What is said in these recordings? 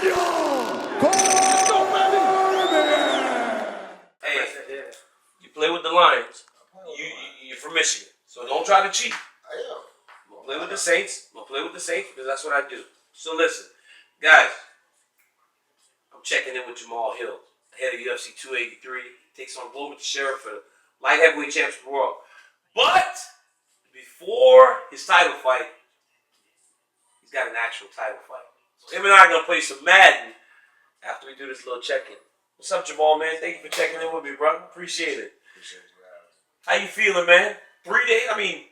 Hey, you play with the Lions. You're from Michigan, so don't try to cheat. I am. I'm gonna play with the Saints. I'm gonna play with the Saints because that's what I do. So listen, guys, I'm checking in with Jamahal Hill, head of UFC 283. Takes on Glover Teixeira for the light heavyweight championship of the world. But before his title fight, he's got an actual title fight. So him and I are gonna play some Madden after we do this little check-in. What's up, Jamahal, man? Thank you for checking in with me, bro. Appreciate it. Appreciate you, Alex. How you feeling, man? 3 days,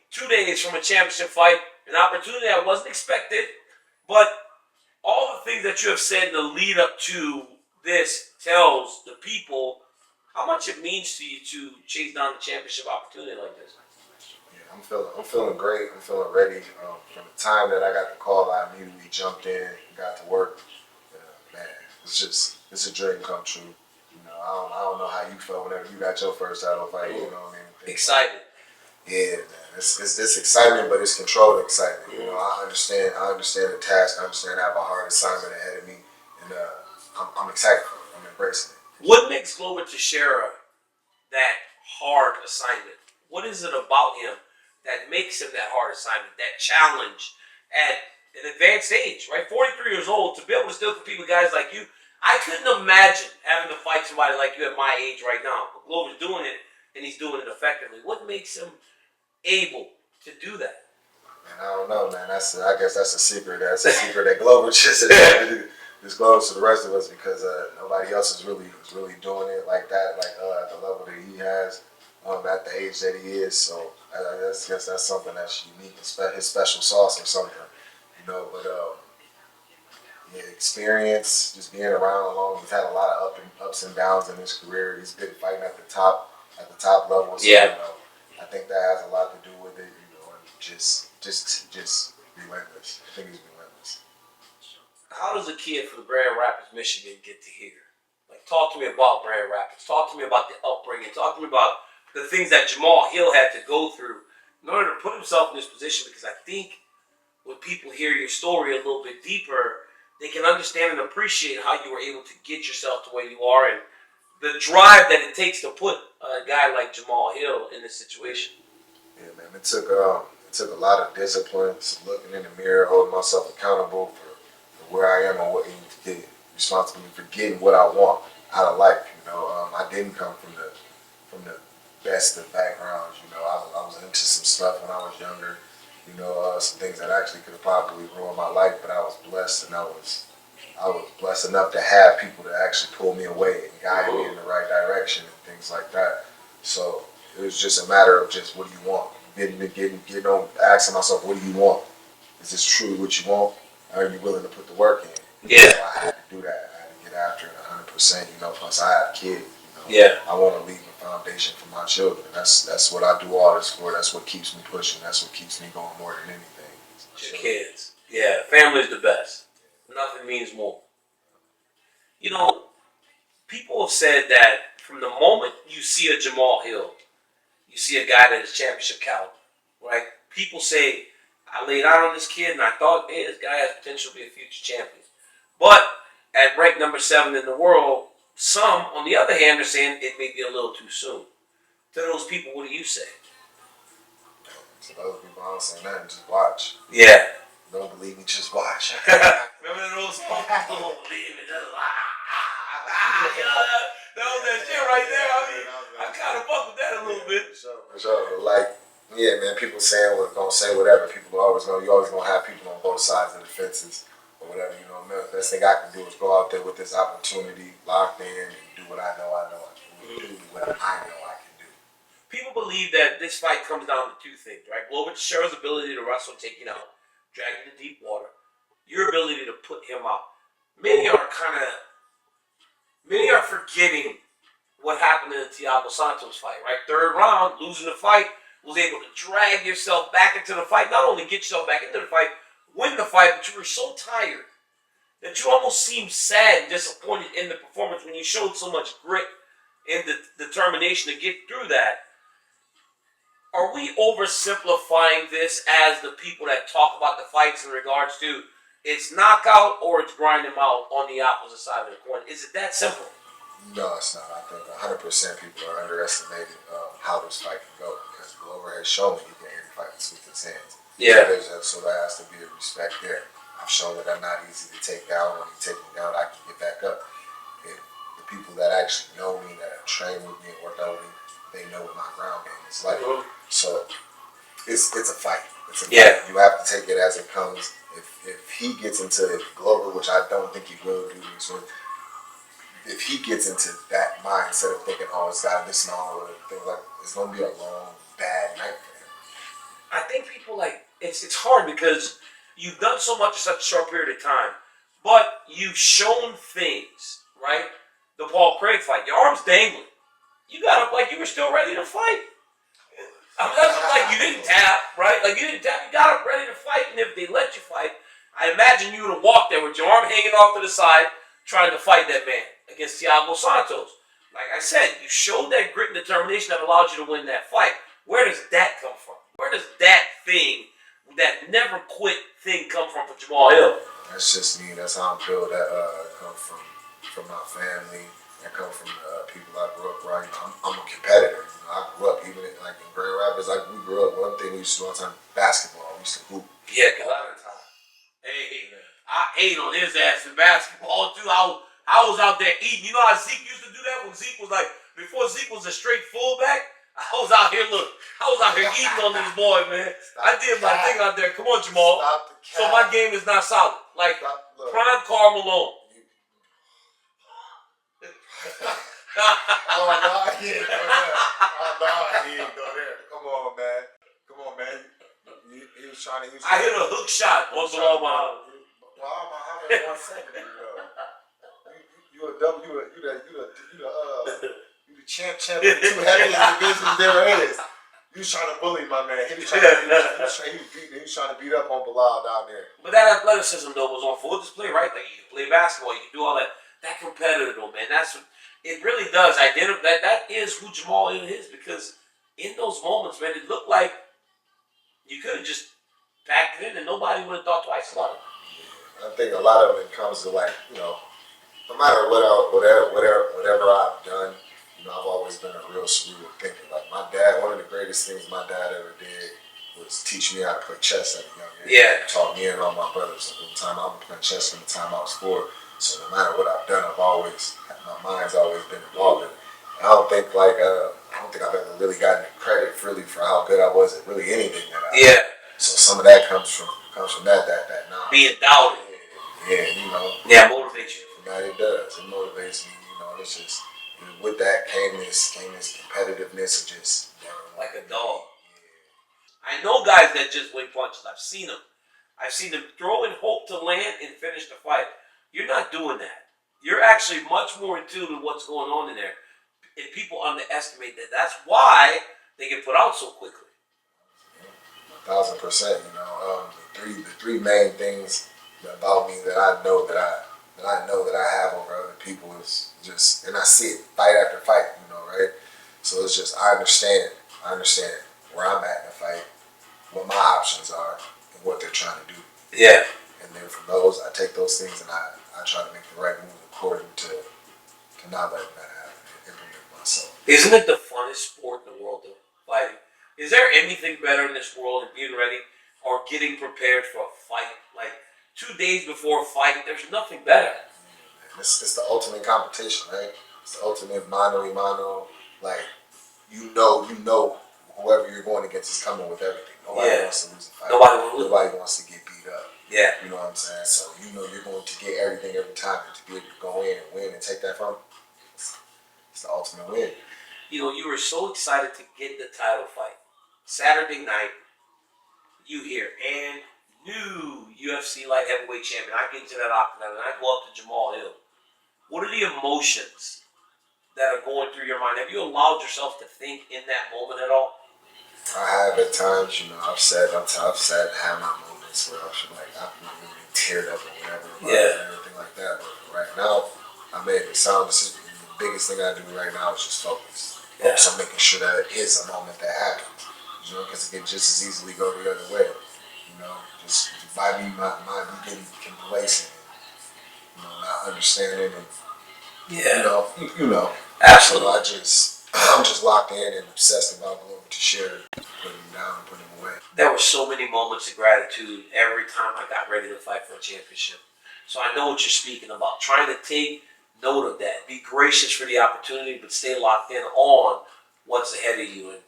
2 days from a championship fight, an opportunity I wasn't expected, but all the things that you have said in the lead up to this tells the people how much it means to you to chase down the championship opportunity like this. Yeah, I'm feeling great. I'm feeling ready. From the time that I got the call, I immediately jumped in, got to work. Man, it's a dream come true. You know, I don't know how you felt whenever you got your first title fight. You know what I mean? Excited. Yeah, man. It's excitement, but it's controlled excitement. You know, I understand the task. I understand I have a hard assignment ahead of me, and I'm excited for it. I'm embracing it. What makes Glover Teixeira that hard assignment? What is it about him that makes him that hard assignment, that challenge at an advanced age, right? 43 years old, to be able to still compete with guys like you. I couldn't imagine having to fight somebody like you at my age right now. But Glover's doing it, and he's doing it effectively. What makes him able to do that? Man, I don't know, man. I guess that's a secret. That's a secret that Glover just disclosed to the rest of us because nobody else is really doing it like that, like at the level that he has, at the age that he is. So I guess that's something that's unique, his special sauce or something, you know. But yeah, experience, just being around long. He's had a lot of ups and downs in his career. He's been fighting at the top level. So, yeah. You know, I think that has a lot to do with it. You know, and just relentless. I think he's relentless. How does a kid from Grand Rapids, Michigan, get to here? Like, talk to me about Grand Rapids. Talk to me about the upbringing. Talk to me about the things that Jamahal Hill had to go through in order to put himself in this position. Because I think when people hear your story a little bit deeper, they can understand and appreciate how you were able to get yourself to where you are and the drive that it takes to put a guy like Jamahal Hill in this situation. Yeah, man. It took a lot of discipline, looking in the mirror, holding myself accountable for where I am and what you did. Responsibility for getting what I want out of life. You know, I didn't come from the best of backgrounds. You know, I was into some stuff when I was younger. You know, some things that actually could have probably ruined my life, but I was blessed, and I was blessed enough to have people to actually pull me away and guide me in the right direction and things like that. So it was just a matter of just what do you want? Getting on, asking myself, what do you want? Is this truly what you want? Are you willing to put the work in? Yeah. So I had to do that. I had to get after it 100%. You know, plus I have a kid. You know, yeah. I want to leave a foundation for my children. That's what I do all this for. That's what keeps me pushing. That's what keeps me going more than anything. Your kids. Yeah, family's the best. Nothing means more. You know, people have said that from the moment you see a Jamahal Hill, you see a guy that is championship caliber, right? People say, I laid out on this kid and I thought, hey, this guy has potential to be a future champion. But at rank number 7 in the world, some, on the other hand, are saying it may be a little too soon. To those people, what do you say? To those people, I don't say nothing, just watch. Yeah. Don't believe me, just watch. Remember those songs? Don't believe me, just watch. That was that shit right there. I kind of fuck with that a little bit. For sure. Like, yeah, man, people saying gonna say whatever. You always gonna have people on both sides of the fences or whatever. You know, the best thing I can do is go out there with this opportunity, locked in, and do what I know I can do. What I know I can do. People believe that this fight comes down to two things, right? Glover Teixeira's ability to wrestle, take you out, drag him to deep water. Your ability to put him out. Many are forgetting what happened in the Thiago Santos fight, right? 3rd round, losing the fight, was able to drag yourself back into the fight. Not only get yourself back into the fight, win the fight, but you were so tired that you almost seemed sad and disappointed in the performance when you showed so much grit and the determination to get through that. Are we oversimplifying this as the people that talk about the fights in regards to It's knockout or it's grind him out on the opposite side of the coin. Is it that simple? No, it's not. I think 100% people are underestimating how this fight can go because Glover has shown that he can end fights with his hands. Yeah. So there has to be a respect there. I've shown that I'm not easy to take down. When you take me down, I can get back up. And the people that actually know me, that have trained with me and worked out with me, they know what my ground game is like. Mm-hmm. So it's a fight. It's a fight. You have to take it as it comes. If he gets into Glover, which I don't think he will do, so if he gets into that mindset of thinking, oh, it's got this and all of things like, it's gonna be a long, bad night for him. I think people it's hard because you've done so much in such a short period of time, but you've shown things, right? The Paul Craig fight, your arm's dangling. You got up like you were still ready to fight. I mean, that's like you didn't tap, right? Like you didn't tap, you got up ready to fight, and if they let you fight, I imagine you would have walked there with your arm hanging off to the side, trying to fight that man against Thiago Santos. Like I said, you showed that grit and determination that allowed you to win that fight. Where does that come from? Where does that thing, that never quit thing, come from for Jamahal Hill? That's just me. That's how I'm built. That come from my family. That come from people I grew up around. I'm a competitor. I grew up even in Grand Rapids. We grew up. One thing we used to do all the time, basketball. We used to hoop. Yeah, a lot of time. Hey, I ate on his ass in basketball too. I was out there eating. You know how Zeke used to do that when Zeke was before Zeke was a straight fullback? I was out here eating on this boy, man. I did my thing out there. Come on, Jamal. So my game is not solid. Prime Karl Malone. Oh, no, he ain't go there. Come on, man. He was trying to. I hit a hook shot on Bilal Muhammad. Bilal Muhammad in 1 second. You the champ of the two heaviest divisions there is. You was trying to bully my man. He was trying to beat up on Bilal down there. But that athleticism though was on full display, right? Like you can play basketball, you can do all that. That competitive though, man. That's what it really does. Identify that is who Jamal is, because in those moments, man, it looked like you could have just packed it in and nobody would have thought twice about it. I think a lot of it comes to no matter whatever I've done, I've always been a real cerebral thinker. Like my dad, one of the greatest things my dad ever did was teach me how to play chess at a young age. Yeah. Taught me and all my brothers. From the time I was playing chess from the time I was 4. So no matter what I've done, my mind's always been involved in it. And I don't think I've ever really gotten credit really for how good I was at really anything that I did. So some of that comes from that knowledge. Being doubted. Yeah, Yeah, motivates you. Yeah, it does. It motivates me. It's just with that came this competitiveness of just like a dog. Yeah. I know guys that just win punches. I've seen them throw in hope to land and finish the fight. You're not doing that. You're actually much more in tune with what's going on in there. And people underestimate that. That's why they get put out so quickly. 1,000%. The three main things about me that I know that I have over other people is just, and I see it fight after fight, right? So it's just I understand where I'm at in the fight, what my options are, and what they're trying to do. Yeah. And then from those, I take those things and I try to make the right move according to not letting that happen and implement myself. Isn't it the funnest sport in the world, though? Fighting. Is there anything better in this world than being ready or getting prepared for a fight? 2 days before a fight, there's nothing better. It's the ultimate competition, right? It's the ultimate mano a mano. You know whoever you're going against is coming with everything. Nobody wants to lose a fight. Nobody wants to get beat up. Yeah. You know what I'm saying? So you're going to get everything every time, and to be able to go in and win and take that from them, it's the ultimate win. You were so excited to get the title fight. Saturday night, you hear, and new UFC light heavyweight champion. I get into that octagon and I go up to Jamahal Hill. What are the emotions that are going through your mind? Have you allowed yourself to think in that moment at all? I have at times. I've sat and had my moments where I've been teared up or whatever, and everything like that. But right now, I made the sound decision. The biggest thing I do right now is just focus. Focus on making sure that it is a moment that happens. Because it can just as easily go the other way. You know, just might be getting complacent, and, not understanding, and you know. Absolutely. So I'm just locked in and obsessed about Glover Teixeira, putting him down and putting him away. There were so many moments of gratitude every time I got ready to fight for a championship. So I know what you're speaking about. Trying to take note of that. Be gracious for the opportunity, but stay locked in on what's ahead of you. And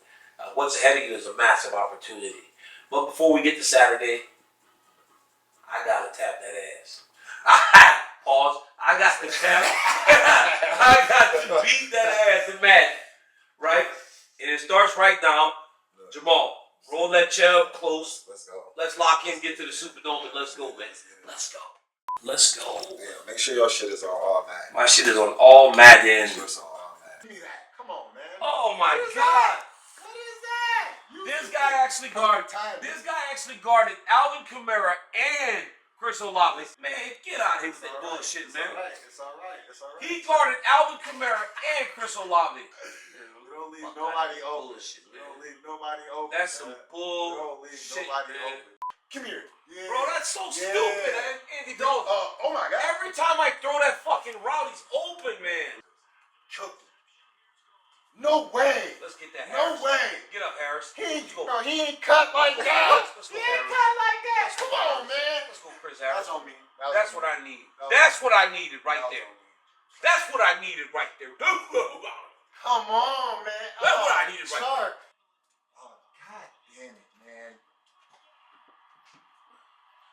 what's ahead of you is a massive opportunity. But before we get to Saturday, I gotta tap that ass. Pause. I got to tap. I got to beat that ass in Madden. Right? And it starts right now. Jamal, roll that chair up close. Let's go. Let's lock in, get to the Superdome, and let's go, man. Let's go. Let's go. Yeah, make sure your shit is on all Madden. My shit is on all Madden. Give me that. Come on, man. Oh my God. What is that? This guy actually guarded Alvin Kamara and Chris Olave. Man, get out of here with that bullshit, man. It's all right. He guarded Alvin Kamara and Chris Olave. We don't leave nobody open. We don't leave nobody open. That's some bull. We don't leave nobody open. Come here. Yeah. Bro, that's so stupid, Andy. Don't. Oh my God. Every time I throw that fucking route, he's open, man. Cookie. No way. Let's get that. No Harris. way. Get up, Harris. He ain't cut like that. Let's He go, ain't Harris. cut like that. Let's go, Come on, Harris. man. Let's go, Chris Harris. That's on me. That's what I need. That's what I needed right there. That's what I needed right there. Come on, man. That's what I needed right there. Oh, God damn it, man.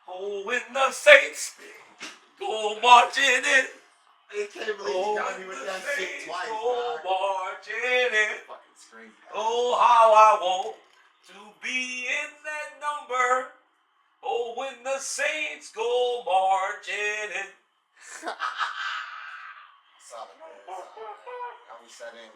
Oh, when the Saints go marching in. I can't believe you got me with that shit twice, go marching in. Fucking scream. Oh, how I want to be in that number. Oh, when the Saints go marching in. Solid, man. Solid. Now we set in.